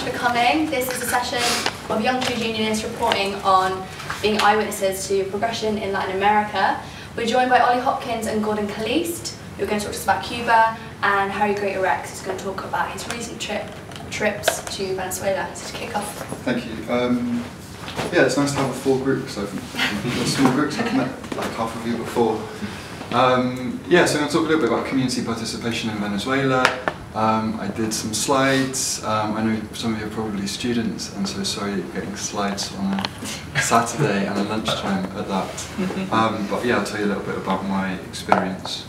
much for coming. This is a session of Young Trade Unionists reporting on being eyewitnesses to progression in Latin America. We're joined by Ollie, Hopkins and Calliste, who are going to talk to us about Cuba, and Harry Greatorex is going to talk about his recent trips to Venezuela. So to kick off. Thank you. Yeah, it's nice to have a full group, because I've got small groups. I've met like half of you before. Yeah, so I'm going to talk a little bit about community participation in Venezuela. I did some slides. I know some of you are probably students, and so sorry you're getting slides on a Saturday and a lunchtime at that. But yeah, I'll tell you a little bit about my experience.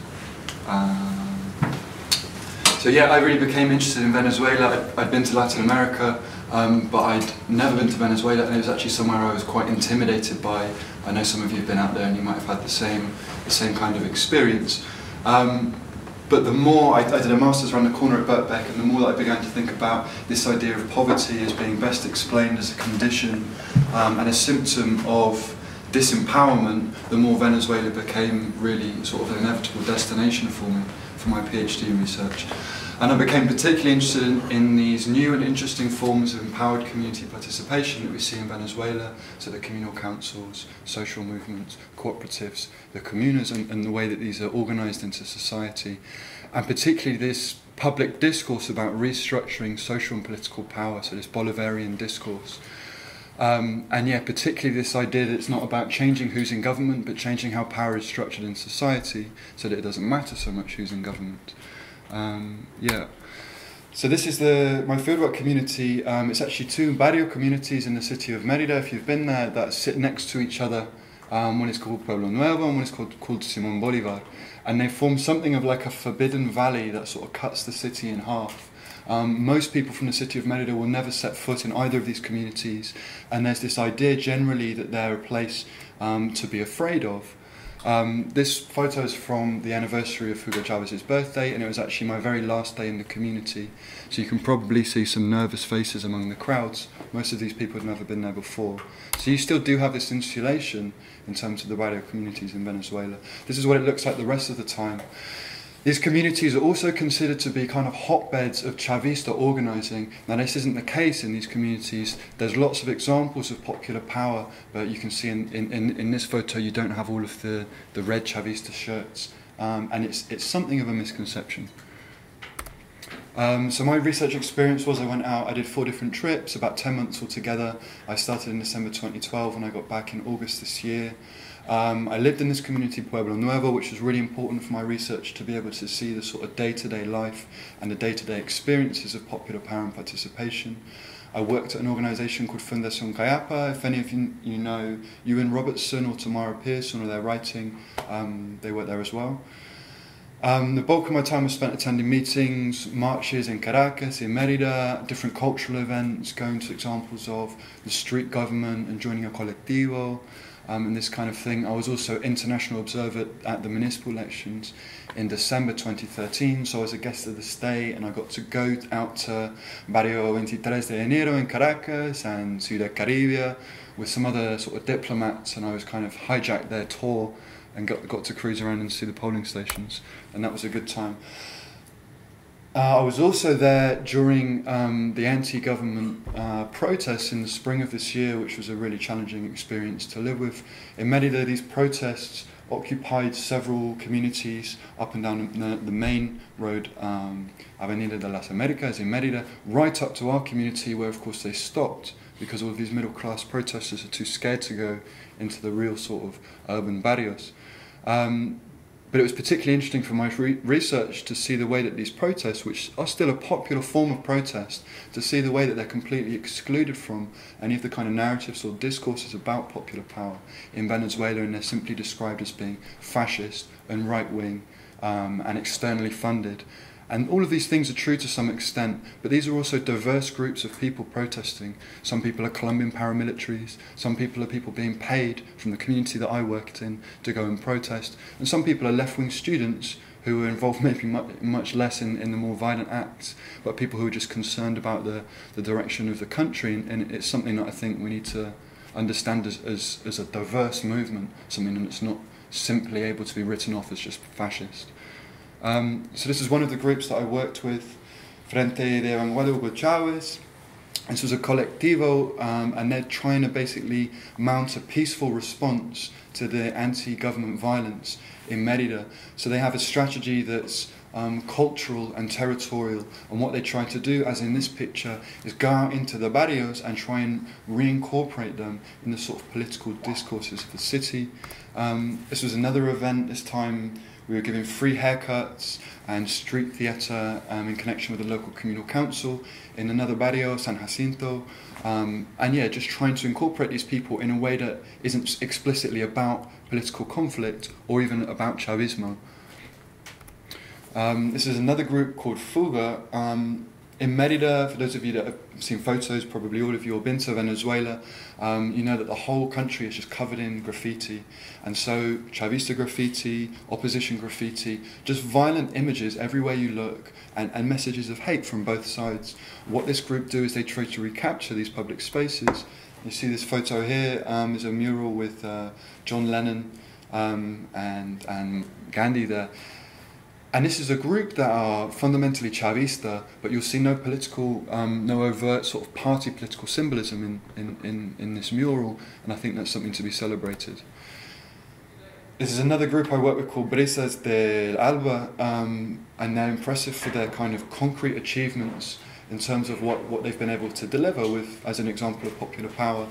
So yeah, I really became interested in Venezuela. I'd been to Latin America, but I'd never been to Venezuela, and it was actually somewhere I was quite intimidated by. I know some of you have been out there and you might have had the same kind of experience. But the more I did a master's around the corner at Birkbeck, and the more that I began to think about this idea of poverty as being best explained as a condition and a symptom of disempowerment, the more Venezuela became really sort of an inevitable destination for me for my PhD research. And I became particularly interested in these new and interesting forms of empowered community participation that we see in Venezuela, so the communal councils, social movements, cooperatives, the comunas, and the way that these are organised into society, and particularly this public discourse about restructuring social and political power, so this Bolivarian discourse. And yeah, particularly this idea that it's not about changing who's in government, but changing how power is structured in society, so that it doesn't matter so much who's in government. Yeah, so this is my fieldwork community. It's actually two barrio communities in the city of Mérida, if you've been there, that sit next to each other. One is called Pueblo Nuevo and one is called Simón Bolívar, and they form something of like a forbidden valley that sort of cuts the city in half. Most people from the city of Mérida will never set foot in either of these communities, and there's this idea generally that they're a place to be afraid of. This photo is from the anniversary of Hugo Chávez's birthday, and it was actually my very last day in the community, so you can probably see some nervous faces among the crowds. Most of these people had never been there before. So you still do have this insulation in terms of the barrio communities in Venezuela. This is what it looks like the rest of the time. These communities are also considered to be kind of hotbeds of Chavista organising. Now this isn't the case in these communities. There's lots of examples of popular power, but you can see in this photo you don't have all of the red Chavista shirts, and it's something of a misconception. So my research experience was I went out, I did 4 different trips, about 10 months altogether. I started in December 2012 and I got back in August this year. I lived in this community, Pueblo Nuevo, which was really important for my research to be able to see the sort of day-to-day life and the day-to-day experiences of popular power and participation. I worked at an organisation called Fundación Callapa. If any of you know Ewan Robertson or Tamara Pearson or their writing, they work there as well. The bulk of my time was spent attending meetings, marches in Caracas, in Mérida, different cultural events, going to examples of the street government and joining a colectivo, and this kind of thing. I was also international observer at the municipal elections in December 2013, so I was a guest of the stay, and I got to go out to Barrio 23 de Enero in Caracas and Ciudad Caribe with some other sort of diplomats, and I was kind of hijacked their tour and got to cruise around and see the polling stations, and that was a good time. I was also there during the anti-government protests in the spring of this year, which was a really challenging experience to live with. In Mérida, these protests occupied several communities up and down the main road, Avenida de las Américas in Mérida, right up to our community, where of course they stopped because all of these middle-class protesters are too scared to go into the real sort of urban barrios. But it was particularly interesting for my research to see the way that these protests, which are still a popular form of protest, to see the way that they're completely excluded from any of the kind of narratives or discourses about popular power in Venezuela, and they're simply described as being fascist and right-wing and externally funded. And all of these things are true to some extent, but these are also diverse groups of people protesting. Some people are Colombian paramilitaries, some people are people being paid from the community that I worked in to go and protest, and some people are left-wing students who are involved maybe much less in the more violent acts, but people who are just concerned about the direction of the country, and it's something that I think we need to understand as a diverse movement, something that's not simply able to be written off as just fascist. So this is one of the groups that I worked with, Frente de Vanguardia Hugo Chávez. This was a colectivo, and they're trying to basically mount a peaceful response to the anti-government violence in Mérida. So they have a strategy that's cultural and territorial, and what they try to do, as in this picture, is go out into the barrios and try and reincorporate them in the sort of political discourses of the city. This was another event. This time we were giving free haircuts and street theatre in connection with the local communal council in another barrio, San Jacinto, and yeah, just trying to incorporate these people in a way that isn't explicitly about political conflict or even about Chavismo. This is another group called Fuga. In Mérida, for those of you that have seen photos, probably all of you have been to Venezuela, you know that the whole country is just covered in graffiti. And so Chavista graffiti, opposition graffiti, just violent images everywhere you look, and messages of hate from both sides. What this group do is they try to recapture these public spaces. You see this photo here is a mural with John Lennon and Gandhi there. And this is a group that are fundamentally Chavista, but you'll see no political, no overt sort of party political symbolism in this mural, and I think that's something to be celebrated. This is another group I work with called Brisas del Alba, and they're impressive for their kind of concrete achievements in terms of what they've been able to deliver with, as an example of popular power.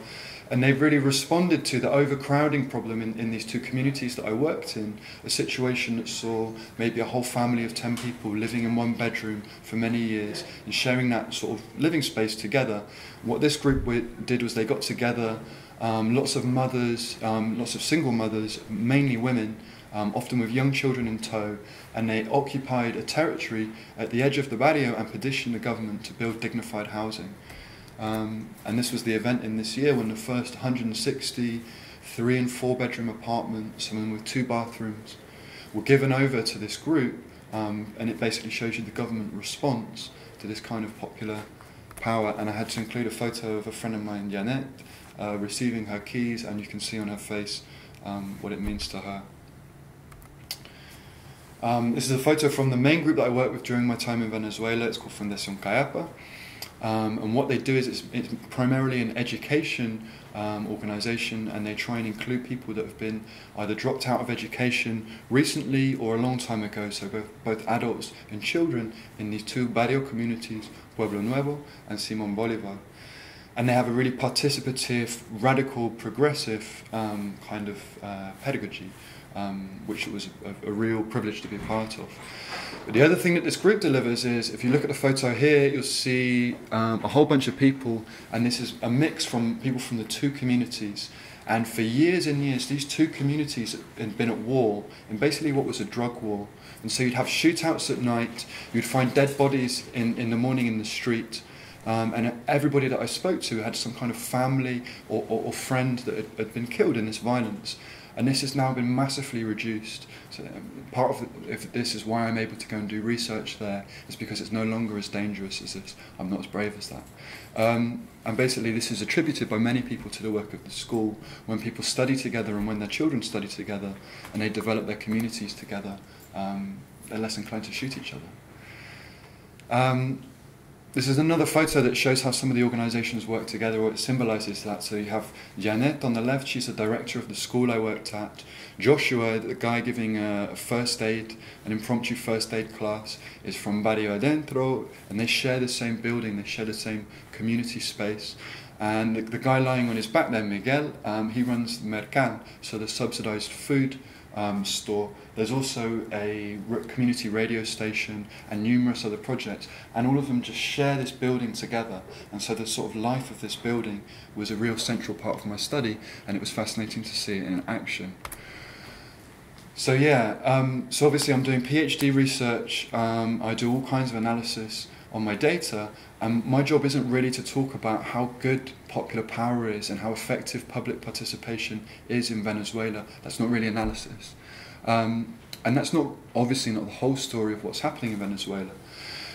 And they've really responded to the overcrowding problem in these two communities that I worked in, a situation that saw maybe a whole family of 10 people living in one bedroom for many years and sharing that sort of living space together. What this group did was they got together, lots of mothers, lots of single mothers, mainly women, often with young children in tow, and they occupied a territory at the edge of the barrio and petitioned the government to build dignified housing. And this was the event in this year when the first 160 3- and 4-bedroom apartments, some with 2 bathrooms, were given over to this group, and it basically shows you the government response to this kind of popular power. And I had to include a photo of a friend of mine, Janet, receiving her keys, and you can see on her face what it means to her. This is a photo from the main group that I worked with during my time in Venezuela. It's called Fundación Callapa. And what they do is it's primarily an education organisation, and they try and include people that have been either dropped out of education recently or a long time ago, so both adults and children in these 2 barrio communities, Pueblo Nuevo and Simón Bolívar. And they have a really participative, radical, progressive kind of pedagogy, which it was a real privilege to be a part of. But the other thing that this group delivers is, if you look at the photo here, you'll see a whole bunch of people, and this is a mix from people from the 2 communities. And for years and years, these 2 communities had been at war, in basically what was a drug war. And so you'd have shootouts at night, you'd find dead bodies in the morning in the street, and everybody that I spoke to had some kind of family or friend that had been killed in this violence. And this has now been massively reduced. So part of this is why I'm able to go and do research there, is because it's no longer as dangerous as this. I'm not as brave as that. And basically this is attributed by many people to the work of the school. When people study together and when their children study together and they develop their communities together, they're less inclined to shoot each other. This is another photo that shows how some of the organisations work together, or it symbolises that. So you have Janet on the left, she's the director of the school I worked at. Joshua, the guy giving a first aid, an impromptu first aid class, is from Barrio Adentro, and they share the same building, they share the same community space. And the guy lying on his back there, Miguel, he runs the Mercal, so the subsidised food store. There's also a community radio station and numerous other projects, and all of them just share this building together. And so the sort of life of this building was a real central part of my study, and it was fascinating to see it in action. So yeah, so obviously I'm doing PhD research, I do all kinds of analysis on my data, and my job isn't really to talk about how good popular power is and how effective public participation is in Venezuela. That's not really analysis. And that's obviously not the whole story of what's happening in Venezuela.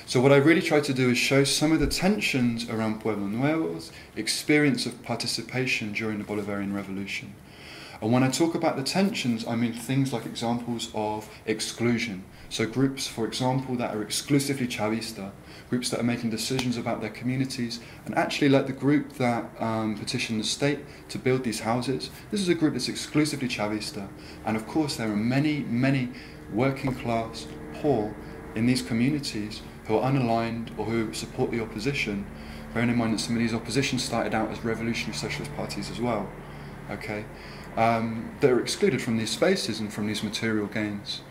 So what I really try to do is show some of the tensions around Pueblo Nuevo's experience of participation during the Bolivarian Revolution. And when I talk about the tensions, I mean things like examples of exclusion. So groups, for example, that are exclusively Chavista, groups that are making decisions about their communities, and actually like the group that petitioned the state to build these houses, this is a group that's exclusively Chavista. And of course there are many, many working class, poor in these communities who are unaligned or who support the opposition, bearing in mind that some of these oppositions started out as revolutionary socialist parties as well, okay? They're excluded from these spaces and from these material gains.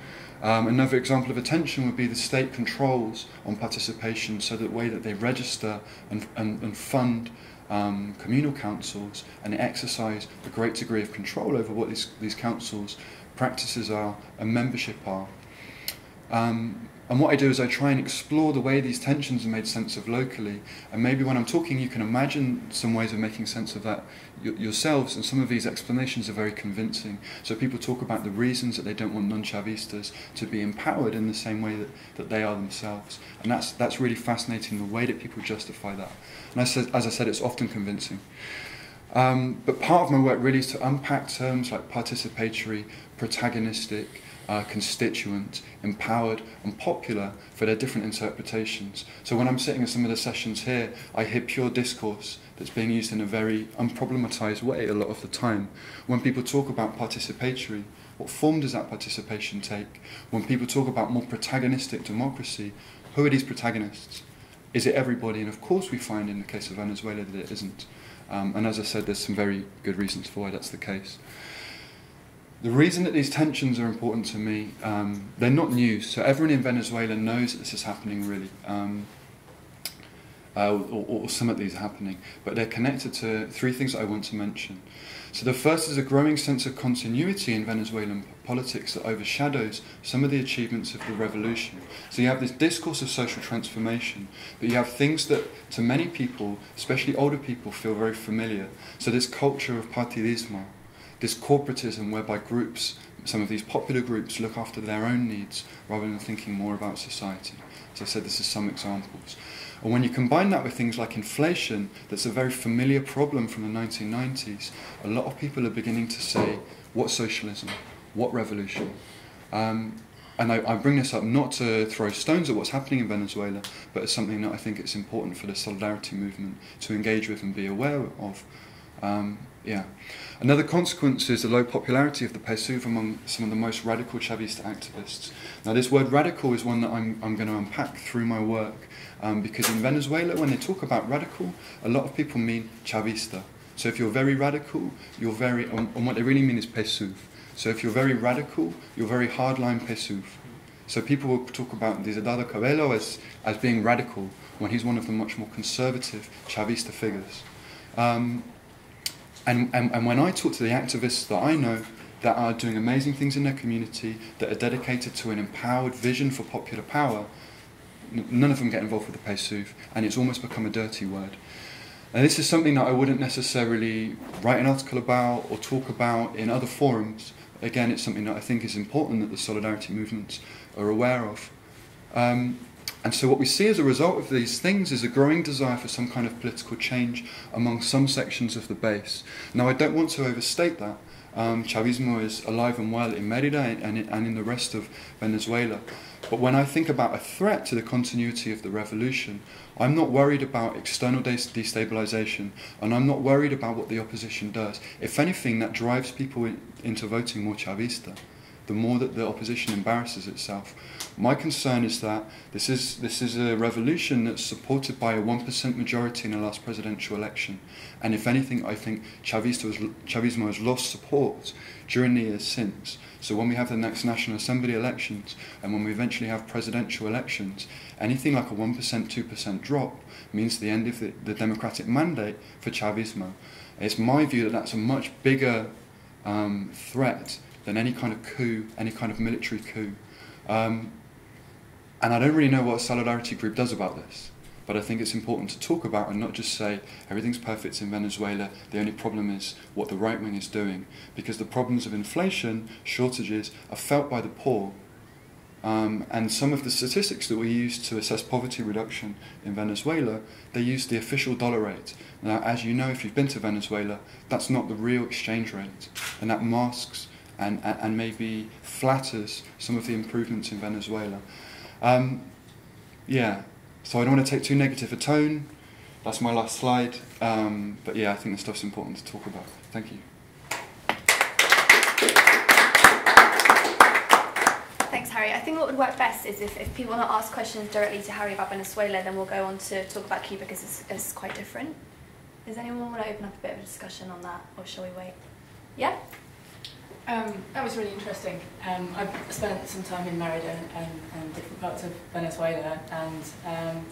Another example of attention would be the state controls on participation, so that the way that they register and fund communal councils and exercise a great degree of control over what these councils' practices are and membership are. And what I do is I try and explore the way these tensions are made sense of locally, and maybe when I'm talking you can imagine some ways of making sense of that yourselves, and some of these explanations are very convincing. So people talk about the reasons that they don't want non-Chavistas to be empowered in the same way that they are themselves, and that's really fascinating, the way that people justify that. And as I said, it's often convincing. But part of my work really is to unpack terms like participatory, protagonistic, constituent, empowered and popular for their different interpretations. So when I'm sitting in some of the sessions here, I hear pure discourse that's being used in a very unproblematized way a lot of the time. When people talk about participatory, what form does that participation take? When people talk about more protagonistic democracy, who are these protagonists? Is it everybody? And of course we find in the case of Venezuela that it isn't. And as I said, there's some very good reasons for why that's the case. The reason that these tensions are important to me, they're not news. So everyone in Venezuela knows that this is happening, really, or some of these are happening. But they're connected to three things that I want to mention. So the first is a growing sense of continuity in Venezuelan politics that overshadows some of the achievements of the revolution. So you have this discourse of social transformation, but you have things that to many people, especially older people, feel very familiar. So this culture of partidismo, this corporatism whereby groups, some of these popular groups, look after their own needs rather than thinking more about society. As I said, this is some examples. And when you combine that with things like inflation, that's a very familiar problem from the 1990s, a lot of people are beginning to say, what socialism? What revolution? And I bring this up not to throw stones at what's happening in Venezuela, but as something that I think it's important for the solidarity movement to engage with and be aware of. Another consequence is the low popularity of the PSUV among some of the most radical Chavista activists. Now this word radical is one that I'm going to unpack through my work, because in Venezuela when they talk about radical, a lot of people mean Chavista. So if you're very radical, you're very, and what they really mean is PSUV. So if you're very radical, you're very hardline PSUV. So people will talk about Diosdado Cabello as being radical when he's one of the much more conservative Chavista figures. And when I talk to the activists that I know that are doing amazing things in their community, that are dedicated to an empowered vision for popular power, none of them get involved with the PSUV, and it's almost become a dirty word. And this is something that I wouldn't necessarily write an article about or talk about in other forums. Again, it's something that I think is important that the solidarity movements are aware of. And so what we see as a result of these things is a growing desire for some kind of political change among some sections of the base. Now, I don't want to overstate that. Chavismo is alive and well in Merida and in the rest of Venezuela. But when I think about a threat to the continuity of the revolution, I'm not worried about external destabilization, and I'm not worried about what the opposition does. If anything, that drives people into voting more Chavista, the more that the opposition embarrasses itself. My concern is that this is a revolution that's supported by a 1% majority in the last presidential election. And if anything, I think Chavismo has lost support during the years since. So when we have the next National Assembly elections, and when we eventually have presidential elections, anything like a 1%, 2% drop means the end of the democratic mandate for Chavismo. It's my view that that's a much bigger threat than any kind of coup, any kind of military coup. And I don't really know what a solidarity group does about this, but I think it's important to talk about and not just say everything's perfect in Venezuela, the only problem is what the right wing is doing, because the problems of inflation, shortages, are felt by the poor. And some of the statistics that we use to assess poverty reduction in Venezuela, they use the official dollar rate. Now, as you know, if you've been to Venezuela, that's not the real exchange rate, and that masks and maybe flatters some of the improvements in Venezuela. Yeah, so I don't want to take too negative a tone. That's my last slide. But yeah, I think this stuff's important to talk about. Thank you. Thanks, Harry. I think what would work best is if people want to ask questions directly to Harry about Venezuela, then we'll go on to talk about Cuba because it's quite different. Does anyone want to open up a bit of a discussion on that, or shall we wait? Yeah? That was really interesting. I've spent some time in Merida and different parts of Venezuela, and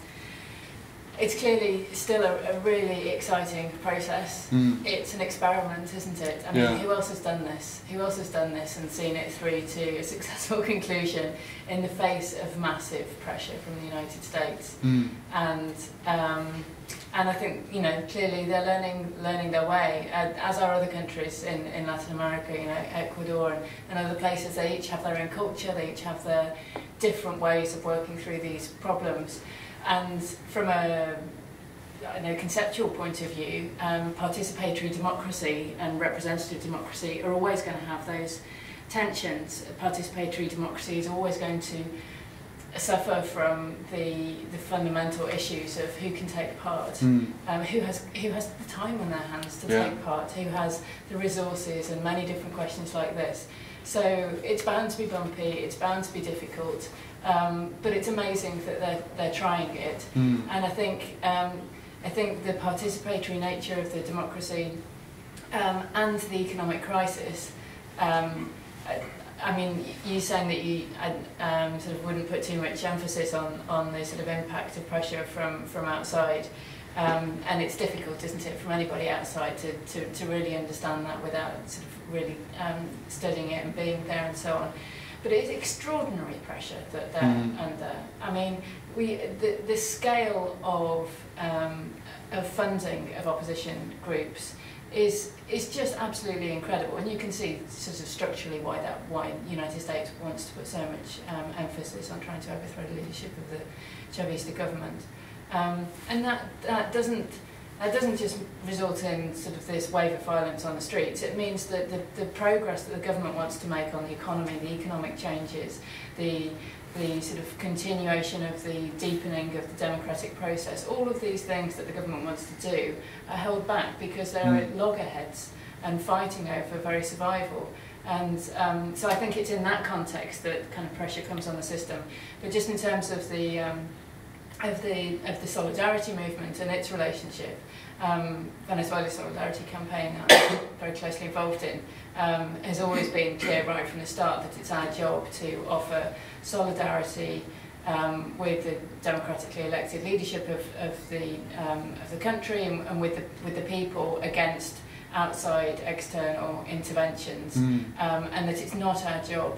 it's clearly still a really exciting process. It's an experiment, isn't it? I mean, who else has done this? Who else has done this and seen it through to a successful conclusion in the face of massive pressure from the United States? And I think, you know, clearly they're learning their way, as are other countries in Latin America, you know, Ecuador and other places. They each have their own culture, they each have their different ways of working through these problems. And from a conceptual point of view, participatory democracy and representative democracy are always going to have those tensions. Participatory democracy is always going to suffer from the fundamental issues of who can take part, who has the time on their hands to take part, who has the resources, and many different questions like this. So it's bound to be bumpy, it's bound to be difficult, but it's amazing that they're trying it. And I think the participatory nature of the democracy and the economic crisis. I mean, you saying that you sort of wouldn't put too much emphasis on the sort of impact of pressure from outside, and it's difficult, isn't it, from anybody outside to really understand that without sort of really studying it and being there and so on. But it's extraordinary pressure that they're under. I mean, the scale of funding of opposition groups is just absolutely incredible, and you can see sort of structurally why the United States wants to put so much emphasis on trying to overthrow the leadership of the Chavista government, and that doesn't just result in sort of this wave of violence on the streets. It means that the progress that the government wants to make on the economy, the economic changes, the sort of continuation of the deepening of the democratic process, all of these things that the government wants to do are held back because they're at loggerheads and fighting over very survival. And so I think it's in that context that kind of pressure comes on the system. But just in terms of the solidarity movement and its relationship, Venezuela's solidarity campaign that I'm very closely involved in has always been clear right from the start that it's our job to offer solidarity with the democratically elected leadership of the country and with the people against outside external interventions, and that it's not our job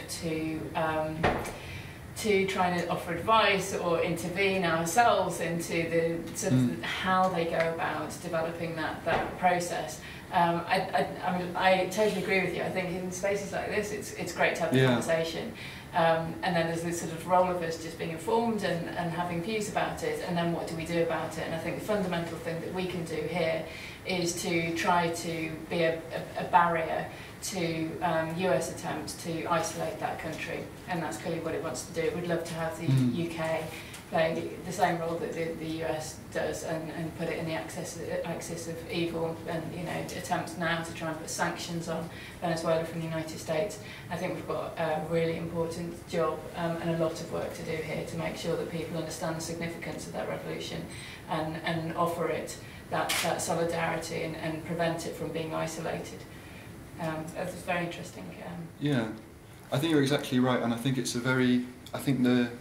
to try and offer advice or intervene ourselves into the sort of how they go about developing that process. I mean, I totally agree with you. I think in spaces like this, it's great to have the conversation, and then there's this sort of role of us just being informed and having views about it, and then what do we do about it? And I think the fundamental thing that we can do here is to try to be a barrier to US attempts to isolate that country, and that's clearly what it wants to do. It would love to have the UK play the same role that the US does and put it in the axis of evil, and attempts now to try and put sanctions on Venezuela from the United States. I think we've got a really important job and a lot of work to do here to make sure that people understand the significance of that revolution and offer it that solidarity and prevent it from being isolated. It's very interesting. Yeah, I think you're exactly right, and I think it's I think the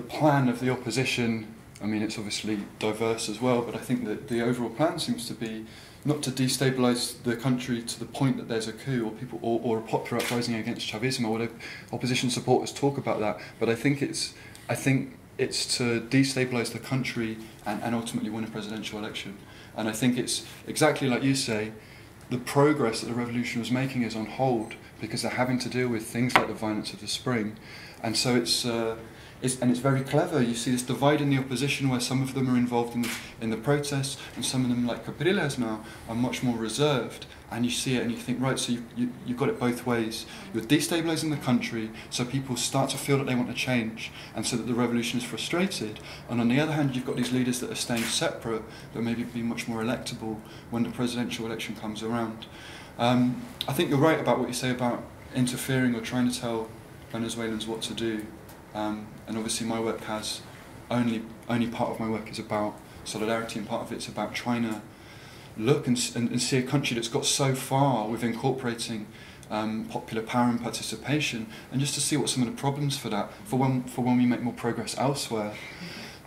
plan of the opposition, I mean, it's obviously diverse as well, but I think that the overall plan seems to be not to destabilise the country to the point that there's a coup or a popular uprising against Chavismo, or whatever. Opposition supporters talk about that, but I think it's to destabilise the country and ultimately win a presidential election. And I think it's exactly like you say, the progress that the revolution was making is on hold because they're having to deal with things like the violence of the spring. And so it's very clever. You see this divide in the opposition where some of them are involved in the protests, and some of them, like Capriles now, are much more reserved. and you see it and you think, right, so you've got it both ways. You're destabilising the country so people start to feel that they want to change and so that the revolution is frustrated. And on the other hand, you've got these leaders that are staying separate, that maybe be much more electable when the presidential election comes around. I think you're right about what you say about interfering or trying to tell Venezuelans what to do. And obviously my work has, only part of my work is about solidarity, and part of it's about trying to look and see a country that's got so far with incorporating popular power and participation, and just to see what some of the problems for that, for when we make more progress elsewhere.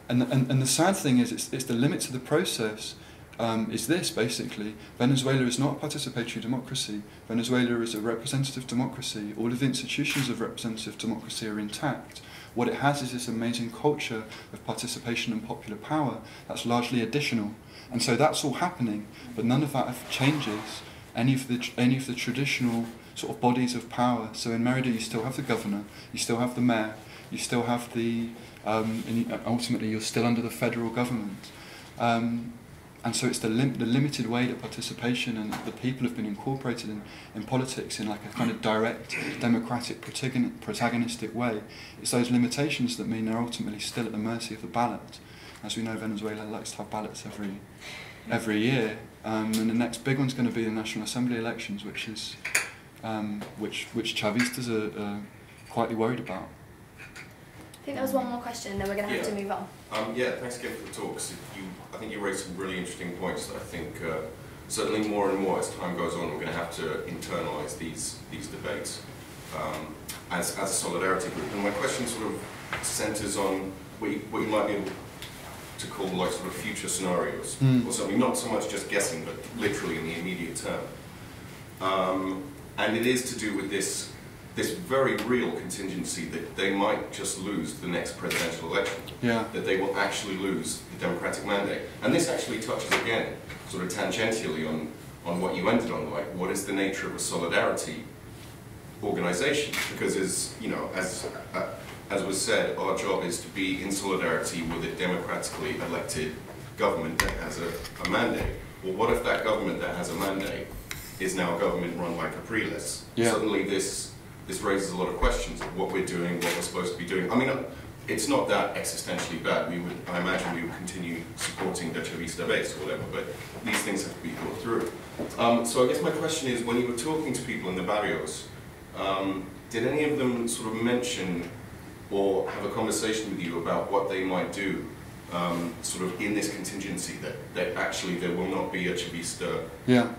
And the sad thing is, it's the limits of the process. Is this basically, Venezuela is not a participatory democracy. Venezuela is a representative democracy. All of the institutions of representative democracy are intact. What it has is this amazing culture of participation and popular power that's largely additional. And so that's all happening, but none of that changes any of the traditional sort of bodies of power. So in Merida you still have the governor, you still have the mayor, you still have the, and ultimately you're still under the federal government. And so it's the limited way that participation and the people have been incorporated in politics in like a kind of direct, democratic, protagonistic way. It's those limitations that mean they're ultimately still at the mercy of the ballot. As we know, Venezuela likes to have ballots every year, and the next big one's going to be the National Assembly elections, which is which Chavistas are quietly worried about. I think there was one more question, then we're going to have to move on. Yeah, thanks again for the talks. I think you raised some really interesting points that I think certainly more and more as time goes on, we're going to have to internalise these debates as a solidarity group. And my question sort of centres on what you might be able to call like sort of future scenarios or something, not so much just guessing, but literally in the immediate term. And it is to do with this very real contingency that they might just lose the next presidential election, that they will actually lose the democratic mandate. And this actually touches again, sort of tangentially on what you ended on, like what is the nature of a solidarity organisation? Because as was said, our job is to be in solidarity with a democratically elected government that has a mandate. Well, what if that government that has a mandate is now a government run by Capriles? Suddenly this raises a lot of questions of what we're doing, what we're supposed to be doing. I mean, it's not that existentially bad. I imagine we would continue supporting the Chavista base or whatever, but these things have to be thought through. So I guess my question is, when you were talking to people in the barrios, did any of them sort of mention or have a conversation with you about what they might do sort of in this contingency that actually there will not be a Chavista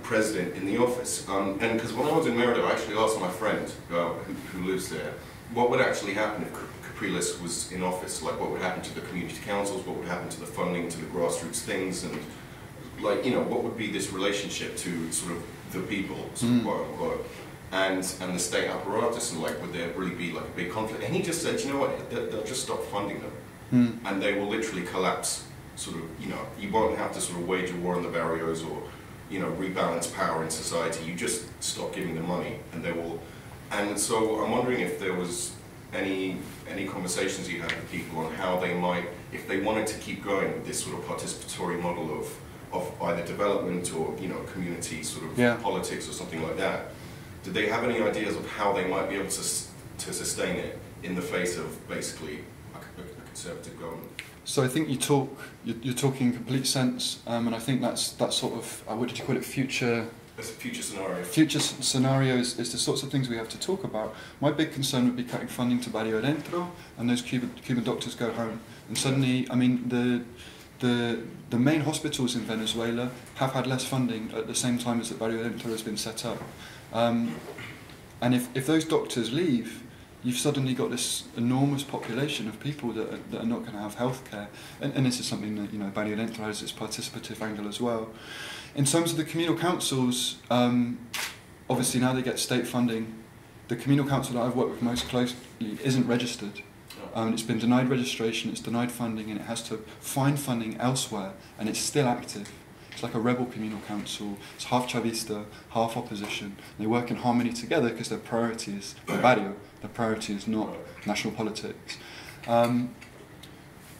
president in the office? And because when I was in Merida, I actually asked my friend who lives there, what would actually happen if Capriles was in office? Like, what would happen to the community councils? What would happen to the funding, to the grassroots things? And like, what would be this relationship to sort of the people, sort of quote unquote, and the state apparatus? And like, would there really be like a big conflict? And he just said, you know what, they'll just stop funding them. And they will literally collapse, sort of, you won't have to sort of wage a war on the barrios or, rebalance power in society. You just stop giving them money and they will. And so I'm wondering if there was any conversations you had with people on how they might, if they wanted to keep going with this sort of participatory model of either development or, community sort of politics or something like that. Did they have any ideas of how they might be able to sustain it in the face of basically conservative government? So I think you're talking in complete sense, and I think that's sort of what did you call it? Future scenario. Future scenarios is the sorts of things we have to talk about. My big concern would be cutting funding to Barrio Adentro, and those Cuban doctors go home, and suddenly, I mean, the main hospitals in Venezuela have had less funding at the same time as the Barrio Adentro has been set up, and if those doctors leave, you've suddenly got this enormous population of people that are not going to have healthcare, and this is something that Barrio Adentro has its participative angle as well. In terms of the communal councils, obviously now they get state funding. The communal council that I've worked with most closely isn't registered. It's been denied registration, it's denied funding, and it has to find funding elsewhere, and it's still active. It's like a rebel communal council. It's half Chavista, half opposition. They work in harmony together because their priority is the barrio. Their priority is not national politics.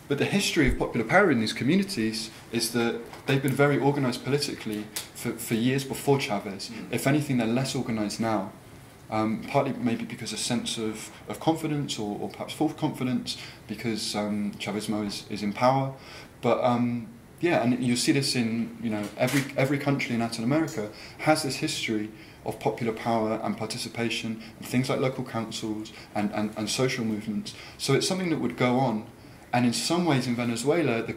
But the history of popular power in these communities is that they've been very organised politically for years before Chavez. If anything, they're less organised now. Partly maybe because a sense of confidence or perhaps false confidence because Chavismo is in power. But yeah, and you see this in, you know, every country in Latin America has this history of popular power and participation and things like local councils and social movements. So it's something that would go on. And in some ways in Venezuela, the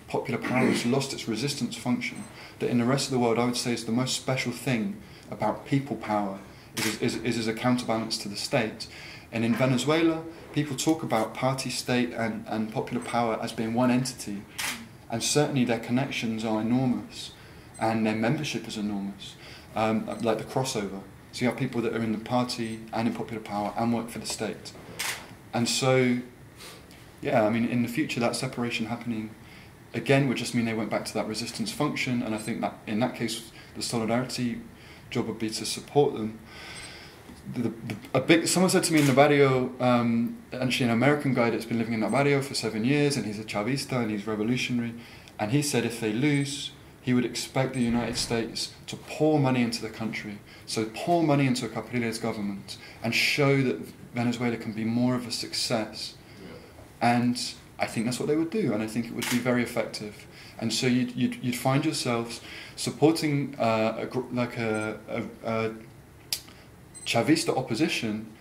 popular power has lost its resistance function. That in the rest of the world, I would say is the most special thing about people power is as a counterbalance to the state. And in Venezuela, people talk about party state and popular power as being one entity. And certainly their connections are enormous and their membership is enormous, like the crossover. So you have people that are in the party and in popular power and work for the state. And so, yeah, I mean, in the future, that separation happening again would just mean they went back to that resistance function. And I think that in that case, the solidarity job would be to support them. Someone said to me in the barrio, actually an American guy that's been living in that barrio for 7 years, and he's a Chavista and he's revolutionary, and he said if they lose, he would expect the United States to pour money into the country, so pour money into a Capriles government and show that Venezuela can be more of a success. And I think that's what they would do, and I think it would be very effective. And so you'd find yourselves supporting a Chavista opposition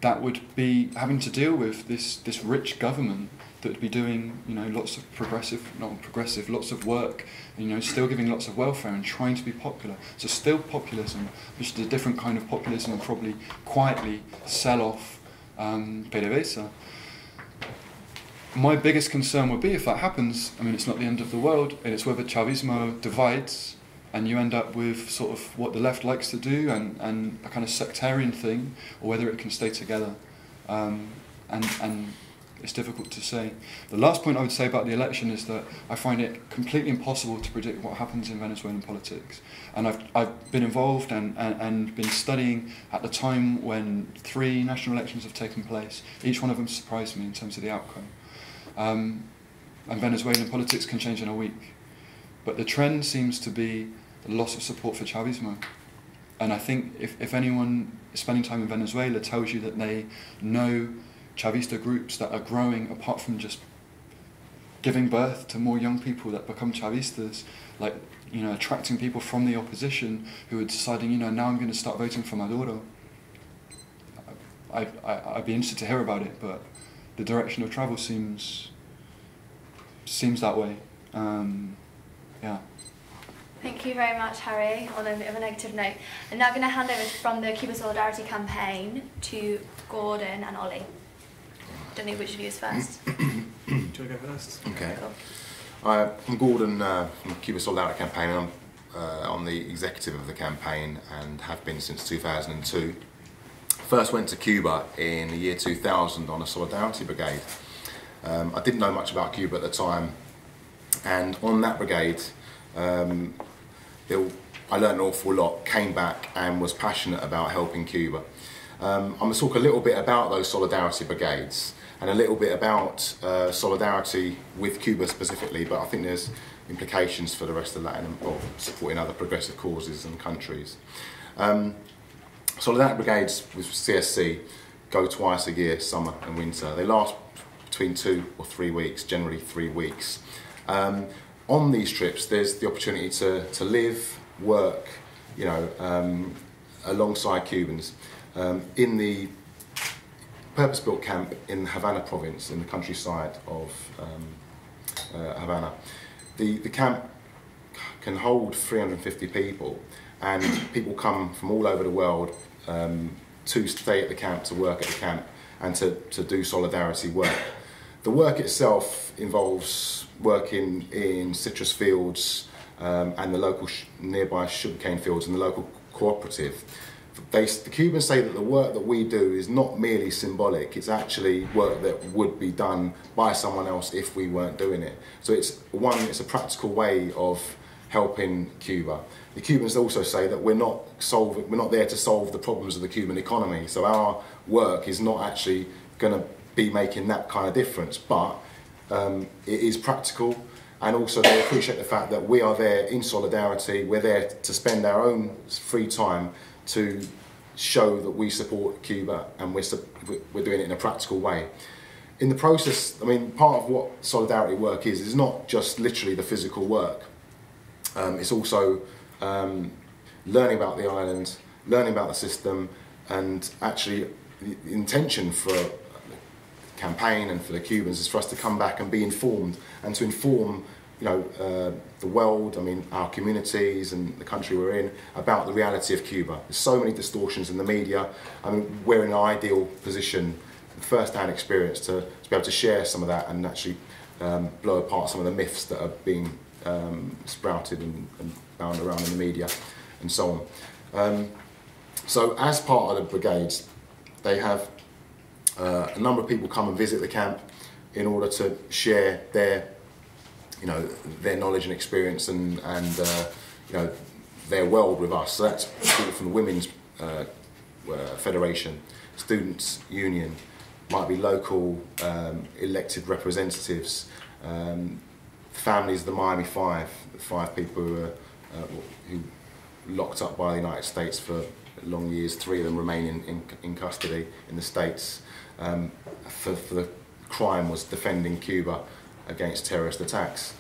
that would be having to deal with this rich government that would be doing, you know, lots of work, you know, still giving lots of welfare and trying to be popular. So still populism, which is a different kind of populism, and probably quietly sell off PDVSA. My biggest concern would be if that happens, I mean, it's not the end of the world, and it's whether Chavismo divides and you end up with sort of what the left likes to do and a kind of sectarian thing, or whether it can stay together. And it's difficult to say. The last point I would say about the election is that I find it completely impossible to predict what happens in Venezuelan politics. And I've been involved and been studying at the time when 3 national elections have taken place. Each one of them surprised me in terms of the outcome. And Venezuelan politics can change in a week. But the trend seems to be the loss of support for Chavismo. And I think if anyone spending time in Venezuela tells you that they know Chavista groups that are growing, apart from just giving birth to more young people that become Chavistas, like, you know, attracting people from the opposition who are deciding, you know, now I'm going to start voting for Maduro. I'd be interested to hear about it, but the direction of travel seems that way. Yeah. Thank you very much, Harry, on a bit of a negative note. I'm now going to hand over from the Cuba Solidarity campaign to Gordon and Ollie. Don't know which of you is first. Do you want to go first? Okay. Cool. I'm Gordon from Cuba Solidarity campaign. I'm on the executive of the campaign and have been since 2002. First went to Cuba in the year 2000 on a Solidarity brigade. I didn't know much about Cuba at the time, and on that brigade I learned an awful lot, came back and was passionate about helping Cuba. I'm going to talk a little bit about those Solidarity brigades and a little bit about solidarity with Cuba specifically, but I think there's implications for the rest of Latin, or supporting other progressive causes and countries. Solidarity brigades with CSC go twice a year, summer and winter. They last between 2 or 3 weeks, generally 3 weeks. On these trips, there's the opportunity to live, work, you know, alongside Cubans in the purpose-built camp in Havana province, in the countryside of Havana. The camp can hold 350 people, and people come from all over the world to stay at the camp, to work at the camp, and to do solidarity work. The work itself involves working in citrus fields and the local nearby sugarcane fields and the local cooperative. The Cubans say that the work that we do is not merely symbolic, it's actually work that would be done by someone else if we weren't doing it. So it's a practical way of helping Cuba. The Cubans also say that we're not there to solve the problems of the Cuban economy, so our work is not actually going to be making that kind of difference, but it is practical, and also they appreciate the fact that we are there in solidarity. We're there to spend our own free time to show that we support Cuba, and we're doing it in a practical way. In the process, I mean, part of what solidarity work is not just literally the physical work. It's also learning about the island, learning about the system, and actually the intention for the campaign and for the Cubans is for us to come back and be informed, and to inform, you know, the world, I mean, our communities and the country we're in, about the reality of Cuba. There's so many distortions in the media. I mean, we're in an ideal position, first-hand experience, to be able to share some of that and actually blow apart some of the myths that are being sprouted and bound around in the media and so on. So as part of the brigades, they have a number of people come and visit the camp in order to share their, you know, their knowledge and experience and you know, their world with us. So that's people from the Women's Federation, Students' Union, might be local elected representatives, families of the Miami Five, the 5 people who locked up by the United States for long years. 3 of them remain in custody in the States for the crime was defending Cuba against terrorist attacks.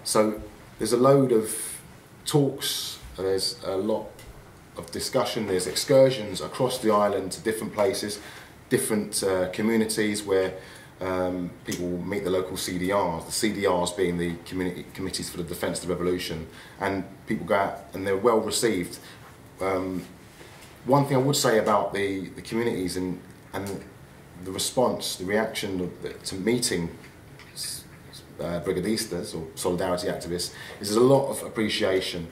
So there's a load of talks, there's a lot of discussion, there's excursions across the island to different places, different communities where people will meet the local CDRs, the CDRs being the Committees for the Defence of the Revolution, and people go out and they're well received. One thing I would say about the communities and the response, the reaction to meeting brigadistas or solidarity activists is there's a lot of appreciation.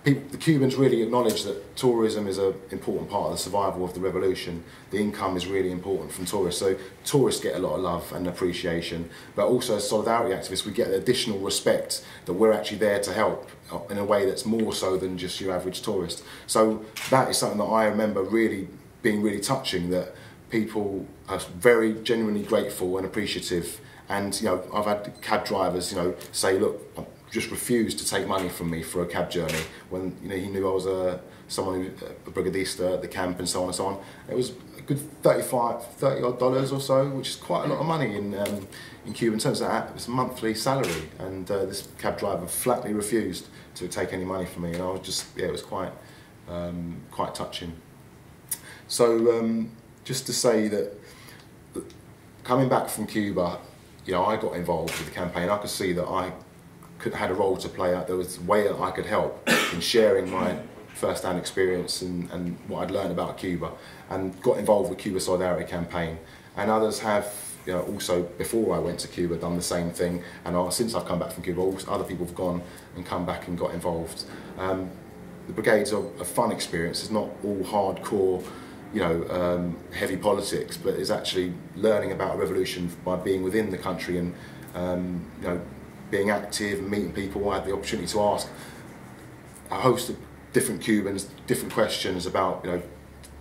The Cubans really acknowledge that tourism is an important part of the survival of the revolution. The income is really important from tourists, so tourists get a lot of love and appreciation, but also as solidarity activists we get additional respect that we're actually there to help in a way that's more so than just your average tourist. So that is something that I remember really being really touching, that people are very genuinely grateful and appreciative. And you know, I've had cab drivers, you know, say, look, just refused to take money from me for a cab journey when, you know, he knew I was a brigadista at the camp and so on and so on. It was a good $30 odd or so, which is quite a lot of money in Cuba in terms of that. It was a monthly salary, and this cab driver flatly refused to take any money from me, and I was just, yeah, it was quite touching. So just to say that coming back from Cuba, you know, I got involved with the campaign. I could see that I had a role to play out. There was a way that I could help in sharing my first-hand experience and what I'd learned about Cuba, and got involved with Cuba Solidarity Campaign. And others have, you know, also before I went to Cuba done the same thing, and since I've come back from Cuba, other people have gone and come back and got involved. The brigades are a fun experience. It's not all hardcore, you know, heavy politics, but it's actually learning about a revolution by being within the country and you know, being active and meeting people. I had the opportunity to ask a host of different Cubans different questions about, you know,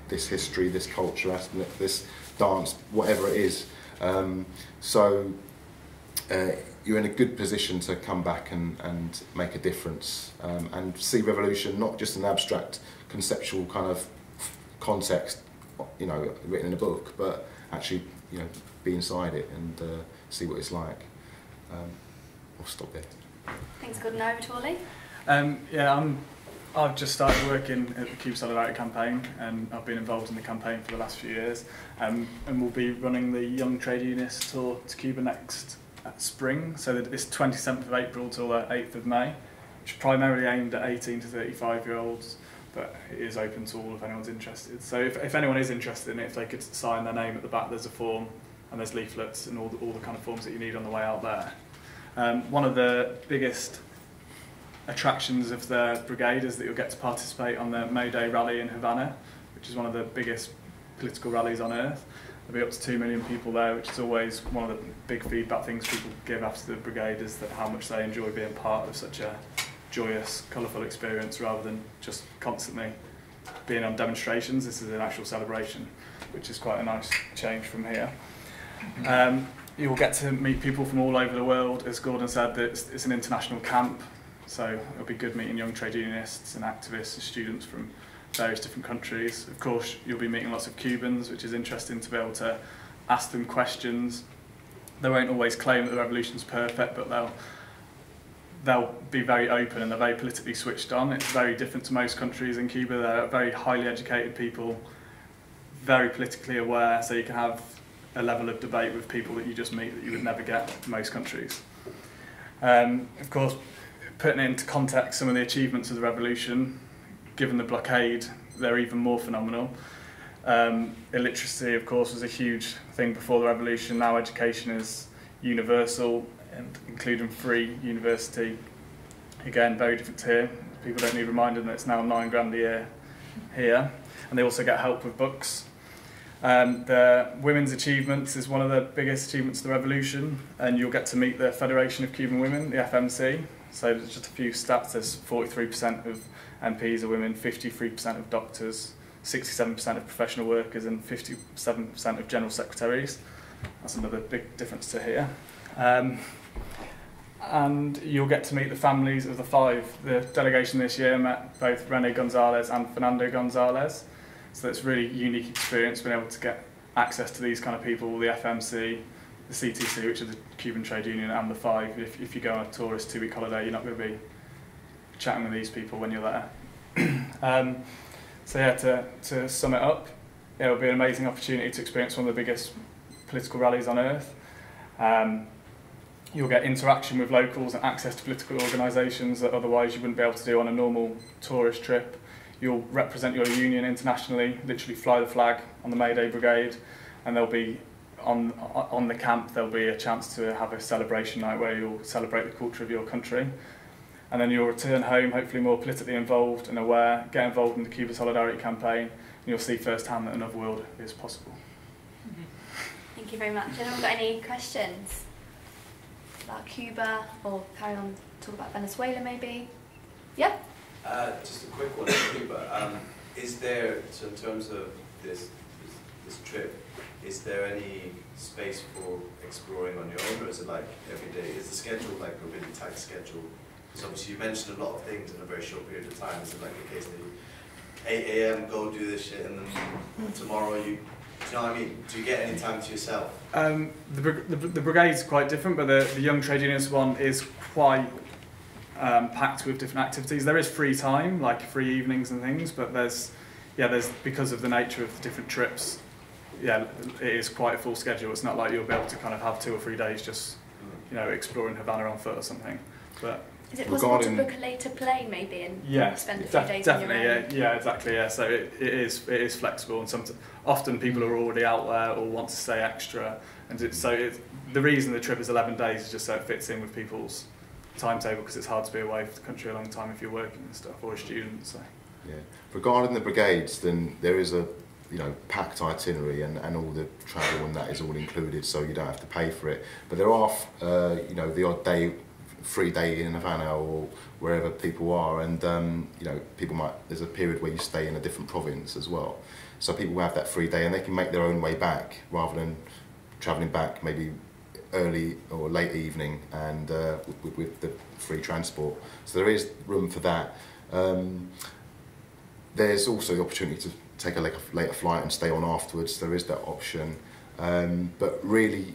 this history, this culture, this dance, whatever it is. So you're in a good position to come back and make a difference and see revolution not just an abstract conceptual kind of context, you know, written in a book, but actually, you know, be inside it and see what it's like. I'll stop there. Thanks, Gordon. Over to Ollie. Yeah, I've just started working at the Cuba Solidarity Campaign, and I've been involved in the campaign for the last few years. And we'll be running the Young Trade Unionists tour to Cuba next spring. So it's 27th of April till the 8th of May, which is primarily aimed at 18 to 35-year-olds, but it is open to all if anyone's interested. So if anyone is interested in it, if they could sign their name at the back, there's a form, and there's leaflets and all the kind of forms that you need on the way out there. One of the biggest attractions of the brigade is that you'll get to participate on the May Day rally in Havana, which is one of the biggest political rallies on earth. There'll be up to 2 million people there, which is always one of the big feedback things people give after the brigade, is that how much they enjoy being part of such a joyous, colourful experience rather than just constantly being on demonstrations. This is an actual celebration, which is quite a nice change from here. you'll get to meet people from all over the world. As Gordon said, it's an international camp, so it'll be good meeting young trade unionists and activists and students from various different countries. Of course, you'll be meeting lots of Cubans, which is interesting to be able to ask them questions. They won't always claim that the revolution's perfect, but they'll be very open and they're very politically switched on. It's very different to most countries in Cuba. They're very highly educated people, very politically aware, so you can have a level of debate with people that you just meet that you would never get in most countries. Of course, putting it into context, some of the achievements of the revolution, given the blockade, they're even more phenomenal. Illiteracy, of course, was a huge thing before the revolution. Now education is universal, and including free university. Again, very different here. People don't need reminding that it's now £9 a year here. And they also get help with books. The women's achievements is one of the biggest achievements of the revolution, and you'll get to meet the Federation of Cuban Women, the FMC. So there's just a few stats. There's 43% of MPs are women, 53% of doctors, 67% of professional workers, and 57% of general secretaries. That's another big difference to here. And you'll get to meet the families of the 5. The delegation this year met both Rene Gonzalez and Fernando Gonzalez. So it's a really unique experience being able to get access to these kind of people, the FMC, the CTC, which is the Cuban Trade Union, and the 5. If you go on a tourist 2-week holiday, you're not going to be chatting with these people when you're there. So yeah, to sum it up, it will be an amazing opportunity to experience one of the biggest political rallies on earth. You'll get interaction with locals and access to political organisations that otherwise you wouldn't be able to do on a normal tourist trip. You'll represent your union internationally, literally fly the flag on the May Day Brigade, and there'll be, on the camp, there'll be a chance to have a celebration night where you'll celebrate the culture of your country. And then you'll return home, hopefully more politically involved and aware, get involved in the Cuba Solidarity campaign, and you'll see firsthand that another world is possible. Thank you very much. Anyone got any questions about Cuba, or carry on talk about Venezuela maybe? Yeah? Just a quick one on Cuba. Is there, so in terms of this trip, is there any space for exploring on your own, or is it like every day? Is the schedule like a really tight schedule? Because obviously you mentioned a lot of things in a very short period of time. Is it like a case that you 8 a.m. go do this shit, and then tomorrow you, do you know what I mean? Do you get any time to yourself? The brigade's quite different, but the Young Trade Unionists one is quite packed with different activities. There is free time, like free evenings and things, but there's because of the nature of the different trips, it is quite a full schedule. It's not like you'll be able to kind of have 2 or 3 days just, exploring Havana on foot or something. But is it possible to book a later plane maybe and spend a few days on your own? Definitely, yeah, exactly, yeah. So it is flexible, and often people are already out there or want to stay extra, and the reason the trip is 11 days is just so it fits in with people's timetable, because it's hard to be away from the country a long time if you're working and stuff, or a student. So yeah, regarding the brigades, then there is a packed itinerary, and all the travel and that is all included, so you don't have to pay for it. But there are the odd day, free day in Havana or wherever people are, and there's a period where you stay in a different province as well, so people will have that free day and they can make their own way back rather than travelling back maybe early or late evening, and with the free transport. So there is room for that. There's also the opportunity to take a later flight and stay on afterwards. There is that option, but really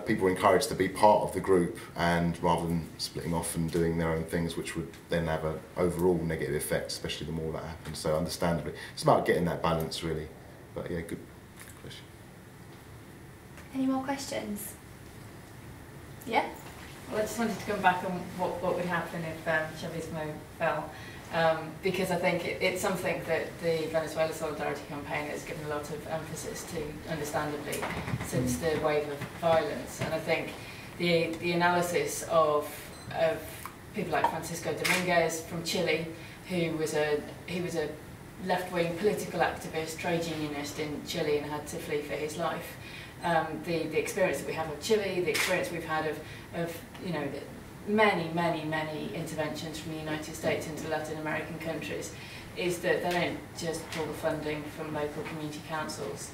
people are encouraged to be part of the group, and rather than splitting off and doing their own things, which would then have an overall negative effect, especially the more that happens. So understandably, it's about getting that balance really. But yeah, good question. Any more questions? Yeah? Well, I just wanted to come back on what would happen if Chavismo fell, because I think it's something that the Venezuela Solidarity Campaign has given a lot of emphasis to, understandably, since the wave of violence. And I think the analysis of people like Francisco Dominguez from Chile, he was a left-wing political activist, trade unionist in Chile, and had to flee for his life. The experience that we have of Chile, the experience we've had of many interventions from the United States into Latin American countries, is that they don't just pull the funding from local community councils.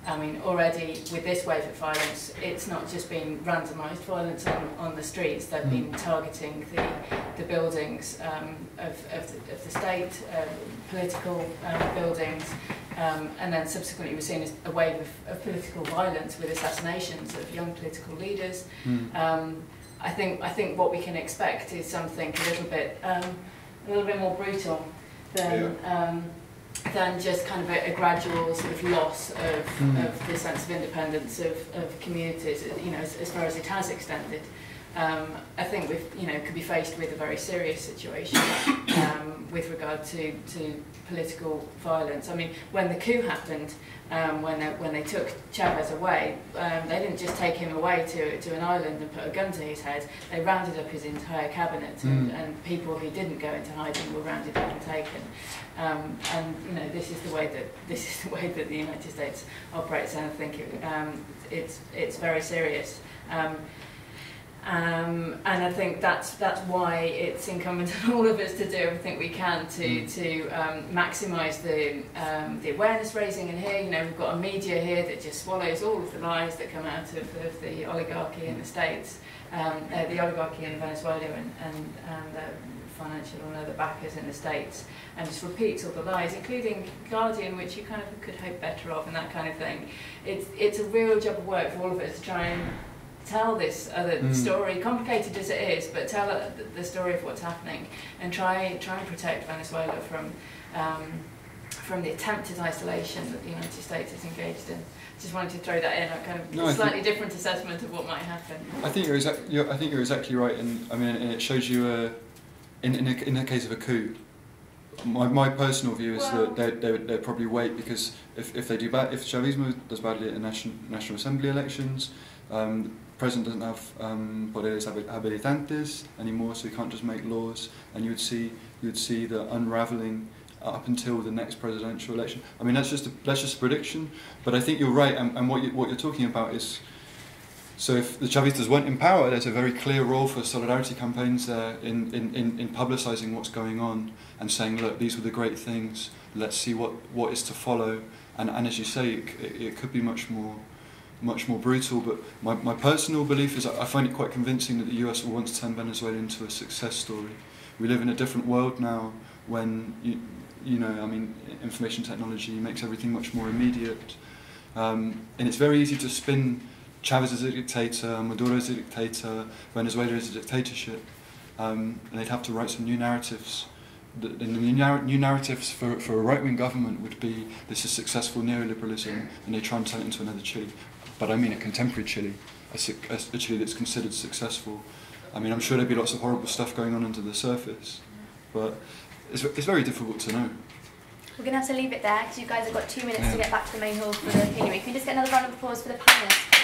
I mean, already with this wave of violence, it's not just been randomised violence on the streets, they've been targeting the buildings of the state, political buildings, and then subsequently we've seen a wave of political violence with assassinations of young political leaders. I think what we can expect is something a little bit more brutal than just kind of a gradual sort of loss of the sense of independence of communities, you know, as far as it has extended. I think could be faced with a very serious situation with regard to political violence. I mean, when the coup happened, when they took Chavez away, they didn't just take him away to an island and put a gun to his head. They rounded up his entire cabinet, and people who didn't go into hiding were rounded up and taken. And you know, this is the way that the United States operates, and I think it's very serious. And I think that's why it's incumbent on all of us to do everything we can to maximise the awareness raising. And here, you know, we've got a media here that just swallows all of the lies that come out of the oligarchy in the States, the oligarchy in Venezuela, and the financial and other backers in the States, and just repeats all the lies, including Guardian, which you kind of could hope better of, and that kind of thing. It's a real job of work for all of us to try and tell this other story, complicated as it is, but tell the story of what's happening, and try and protect Venezuela from the attempted isolation that the United States is engaged in. Just wanted to throw that in, a kind of slightly different assessment of what might happen. I think you're exactly right, and I mean, and it shows you in the case of a coup. My personal view is that they'd probably wait, because if they do bad, if Chavismo does badly at the National Assembly elections, the president doesn't have poderes habilitantes anymore, so he can't just make laws, and you would see the unravelling up until the next presidential election. I mean, that's just a prediction, but I think you're right, and what you're talking about is, so if the Chavistas weren't in power, there's a very clear role for solidarity campaigns there in publicising what's going on and saying, look, these were the great things, let's see what is to follow, and as you say, it could be much more brutal, but my personal belief is I find it quite convincing that the US will want to turn Venezuela into a success story. We live in a different world now when, you know, I mean, information technology makes everything much more immediate, and it's very easy to spin Chavez is a dictator, Maduro is a dictator, Venezuela is a dictatorship, and they'd have to write some new narratives. And the new narratives for a right-wing government would be, this is successful neoliberalism, and they try and turn it into another Chile. But I mean a contemporary Chile, a Chile that's considered successful. I mean, I'm sure there'd be lots of horrible stuff going on under the surface, but it's very difficult to know. We're going to have to leave it there, because you guys have got 2 minutes to get back to the main hall for the plenary. Can we just get another round of applause for the panellists?